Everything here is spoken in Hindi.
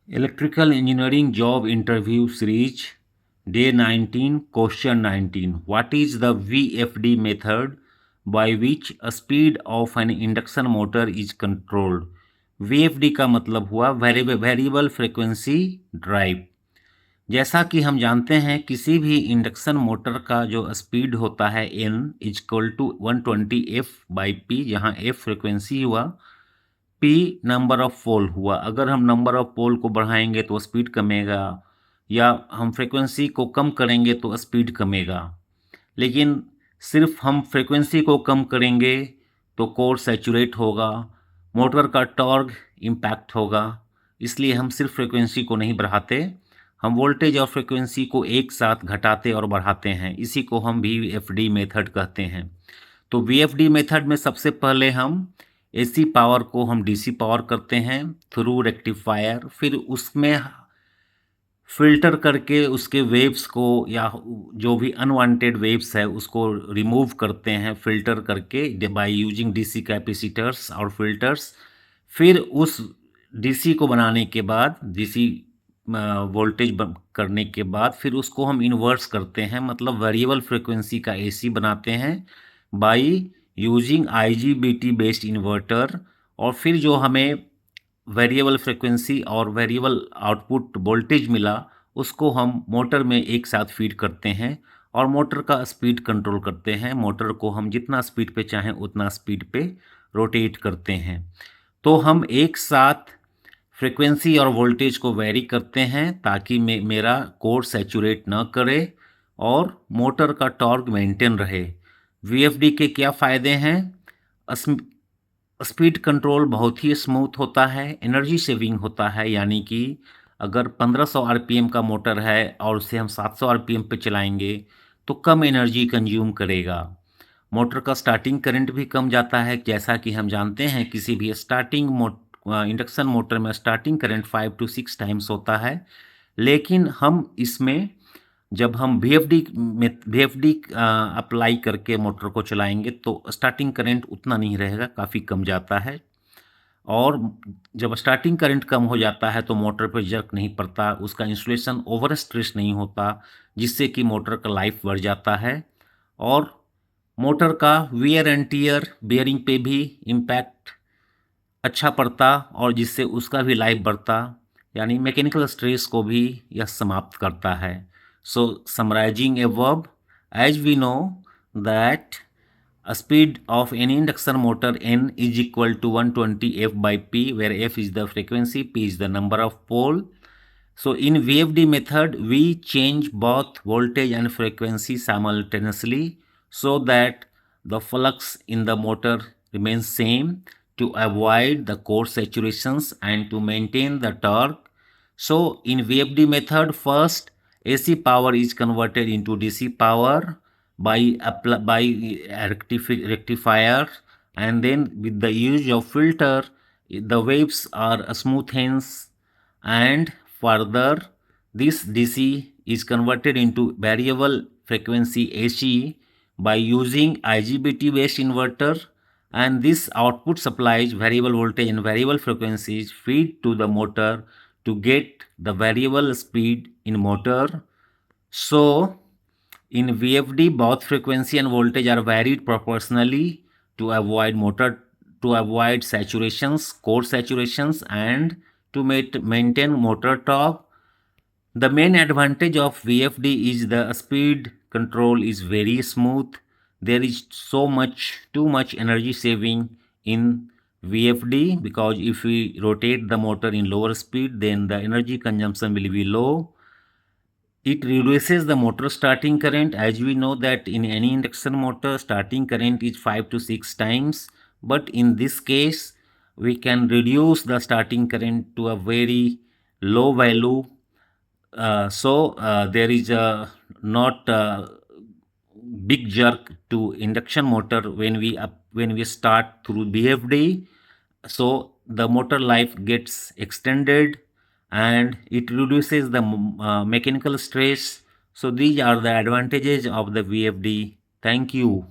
Electrical Engineering Job Interview Series, Day 19, Question 19. What is the VFD method by which a speed of an induction motor is controlled? VFD का मतलब हुआ वेरिएबल फ्रीक्वेंसी ड्राइव। जैसा कि हम जानते हैं किसी भी इंडक्शन मोटर का जो स्पीड होता है N इक्वल टू 120F/P, जहाँ F फ्रीक्वेंसी हुआ, P नंबर ऑफ पोल हुआ। अगर हम नंबर ऑफ पोल को बढ़ाएंगे तो स्पीड कमेगा, या हम फ्रीक्वेंसी को कम करेंगे तो स्पीड कमेगा। लेकिन सिर्फ हम फ्रीक्वेंसी को कम करेंगे तो कोर सैचुरेट होगा, मोटर का टॉर्क इम्पैक्ट होगा। इसलिए हम सिर्फ फ्रीक्वेंसी को नहीं बढ़ाते, हम वोल्टेज और फ्रीक्वेंसी को एक साथ घटाते और बढ़ाते हैं। इसी को हम VFD मेथड कहते हैं। तो VFD मेथड में सबसे पहले हम AC पावर को हम DC पावर करते हैं थ्रू रेक्टिफायर, फिर उसमें फिल्टर करके उसके वेव्स को या जो भी अनवांटेड वेव्स है उसको रिमूव करते हैं फिल्टर करके बाय यूजिंग DC कैपेसिटर्स और फिल्टर्स। फिर उस DC को बनाने के बाद, DC वोल्टेज करने के बाद, फिर उसको हम इन्वर्स करते हैं, मतलब वेरिएबल फ्रिक्वेंसी का AC बनाते हैं by using IGBT based inverter. और फिर जो हमें वेरिएबल फ्रिक्वेंसी और वेरिएबल आउटपुट वोल्टेज मिला उसको हम मोटर में एक साथ फीड करते हैं और मोटर का स्पीड कंट्रोल करते हैं। मोटर को हम जितना स्पीड पे चाहें उतना स्पीड पे रोटेट करते हैं। तो हम एक साथ फ्रिक्वेंसी और वोल्टेज को वेरी करते हैं ताकि मेरा कोर सैचुरेट ना करे और मोटर का टॉर्क मेंटेन रहे। VFD के क्या फ़ायदे हैं? स्पीड कंट्रोल बहुत ही स्मूथ होता है, एनर्जी सेविंग होता है, यानी कि अगर 1500 RPM का मोटर है और उसे हम 700 RPM पे चलाएंगे तो कम एनर्जी कंज्यूम करेगा। मोटर का स्टार्टिंग करंट भी कम जाता है। जैसा कि हम जानते हैं किसी भी इंडक्शन मोटर में स्टार्टिंग करंट 5 to 6 टाइम्स होता है, लेकिन हम इसमें जब हम VFD अप्लाई करके मोटर को चलाएंगे तो स्टार्टिंग करंट उतना नहीं रहेगा, काफ़ी कम जाता है। और जब स्टार्टिंग करंट कम हो जाता है तो मोटर पर जर्क नहीं पड़ता, उसका इंसुलेशन ओवर स्ट्रेस नहीं होता, जिससे कि मोटर का लाइफ बढ़ जाता है और मोटर का वियर एंड टीयर बेयरिंग पे भी इम्पैक्ट अच्छा पड़ता और जिससे उसका भी लाइफ बढ़ता, यानी मैकेनिकल स्ट्रेस को भी यह समाप्त करता है। सो summarising above, as we know that a speed of any induction motor N is equal to 120F/P, where F is the frequency, P is the number of pole. So in VFD method, we change both voltage and frequency simultaneously so that the flux in the motor remains same to avoid the core saturations and to maintain the torque. So in VFD method, first AC power is converted into DC power by rectifier, and then with the use of filter the waves are smoothened, and further this DC is converted into variable frequency AC by using IGBT based inverter, and this output supplies variable voltage and variable frequencies feed to the motor to get the variable speed in motor. So in VFD, both frequency and voltage are varied proportionally to avoid saturations, core saturations, and to maintain motor torque. The main advantage of VFD is the speed control is very smooth. There is too much energy saving in VFD, because if we rotate the motor in lower speed, then the energy consumption will be low. It reduces the motor starting current. As we know that in any induction motor, starting current is 5 to 6 times. But in this case, we can reduce the starting current to a very low value. So there is a not a big jerk to induction motor when we start through VFD. So the motor life gets extended and it reduces the mechanical stress. So these are the advantages of the VFD. Thank you.